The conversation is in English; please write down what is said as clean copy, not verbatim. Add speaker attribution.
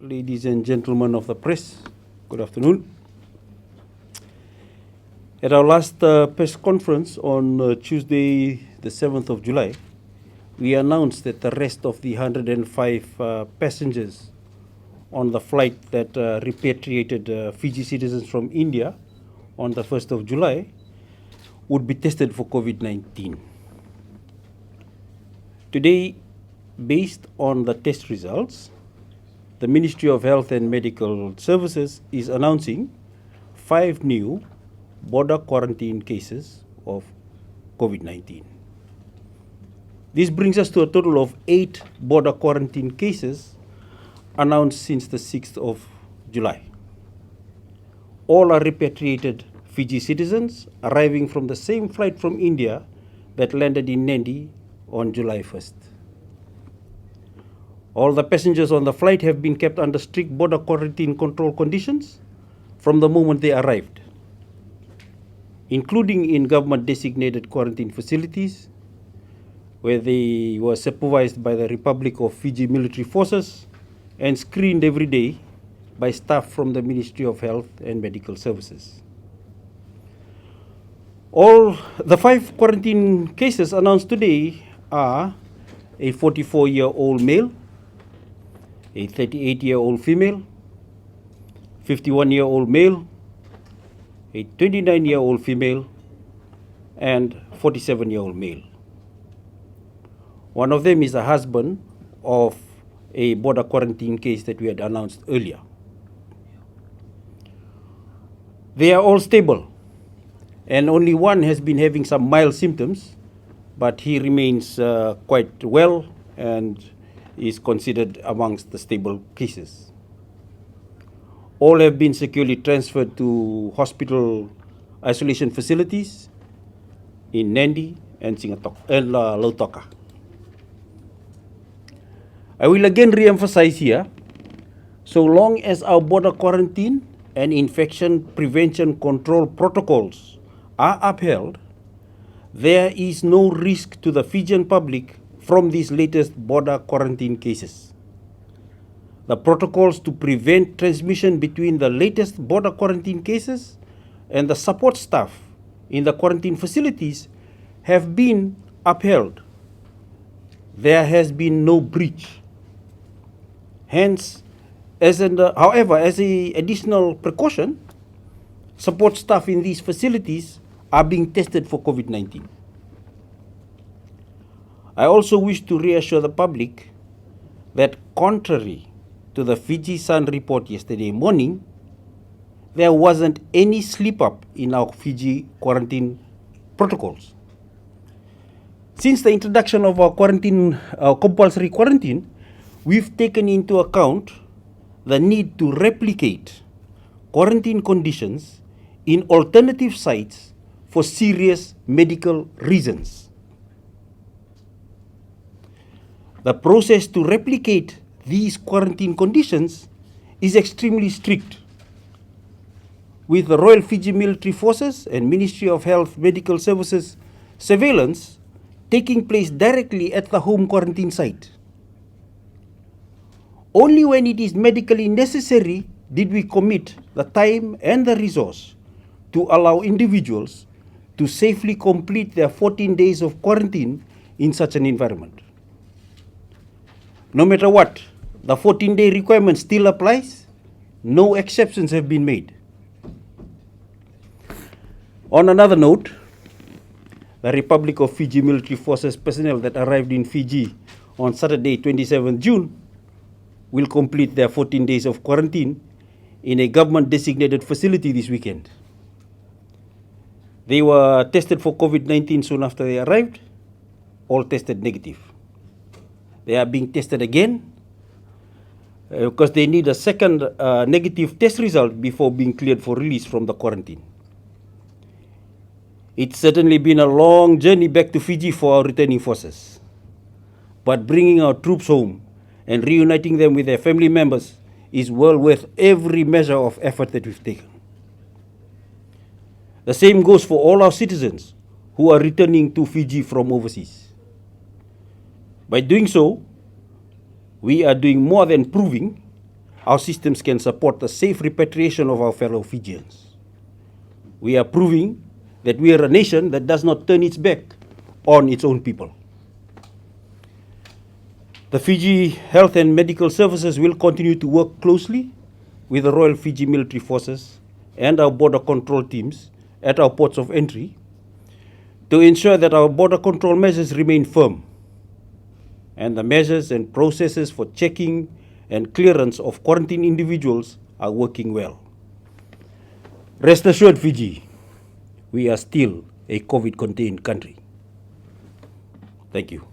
Speaker 1: ladies and gentlemen of the press, good afternoon. At our last press conference on Tuesday, the 7th of July, we announced that the rest of the 105 passengers on the flight that repatriated Fiji citizens from India on the 1st of July would be tested for COVID-19. Today, based on the test results, the Ministry of Health and Medical Services is announcing 5 new border quarantine cases of COVID-19. This brings us to a total of 8 border quarantine cases announced since the 6th of July. All are repatriated Fiji citizens arriving from the same flight from India that landed in Nadi on July 1st. All the passengers on the flight have been kept under strict border quarantine control conditions from the moment they arrived, including in government-designated quarantine facilities, where they were supervised by the Republic of Fiji military forces and screened every day by staff from the Ministry of Health and Medical Services. All the 5 quarantine cases announced today are a 44-year-old male, a 38-year-old female, 51-year-old male, a 29-year-old female, and 47-year-old male. One of them is a husband of a border quarantine case that we had announced earlier. They are all stable, and only one has been having some mild symptoms, but he remains quite well and is considered amongst the stable cases. All have been securely transferred to hospital isolation facilities in Nadi and Lautoka. I will again re-emphasize here, so long as our border quarantine and infection prevention control protocols are upheld, there is no risk to the Fijian public from these latest border quarantine cases. The protocols to prevent transmission between the latest border quarantine cases and the support staff in the quarantine facilities have been upheld. There has been no breach. Hence, however, as an additional precaution, support staff in these facilities are being tested for COVID-19. I also wish to reassure the public that contrary to the Fiji Sun report yesterday morning, there wasn't any slip-up in our Fiji quarantine protocols. Since the introduction of our compulsory quarantine, we've taken into account the need to replicate quarantine conditions in alternative sites for serious medical reasons. The process to replicate these quarantine conditions is extremely strict, with the Royal Fiji Military Forces and Ministry of Health Medical Services surveillance taking place directly at the home quarantine site. Only when it is medically necessary did we commit the time and the resource to allow individuals to safely complete their 14 days of quarantine in such an environment. No matter what, the 14-day requirement still applies. No exceptions have been made. On another note, the Republic of Fiji Military Forces personnel that arrived in Fiji on Saturday, 27 June, will complete their 14 days of quarantine in a government-designated facility this weekend. They were tested for COVID-19 soon after they arrived, all tested negative. They are being tested again because they need a second negative test result before being cleared for release from the quarantine. It's certainly been a long journey back to Fiji for our returning forces, but bringing our troops home and reuniting them with their family members is well worth every measure of effort that we've taken. The same goes for all our citizens who are returning to Fiji from overseas. By doing so, we are doing more than proving our systems can support the safe repatriation of our fellow Fijians. We are proving that we are a nation that does not turn its back on its own people. The Fiji Health and Medical Services will continue to work closely with the Royal Fiji Military Forces and our border control teams at our ports of entry to ensure that our border control measures remain firm and the measures and processes for checking and clearance of quarantined individuals are working well. Rest assured, Fiji, we are still a COVID-contained country. Thank you.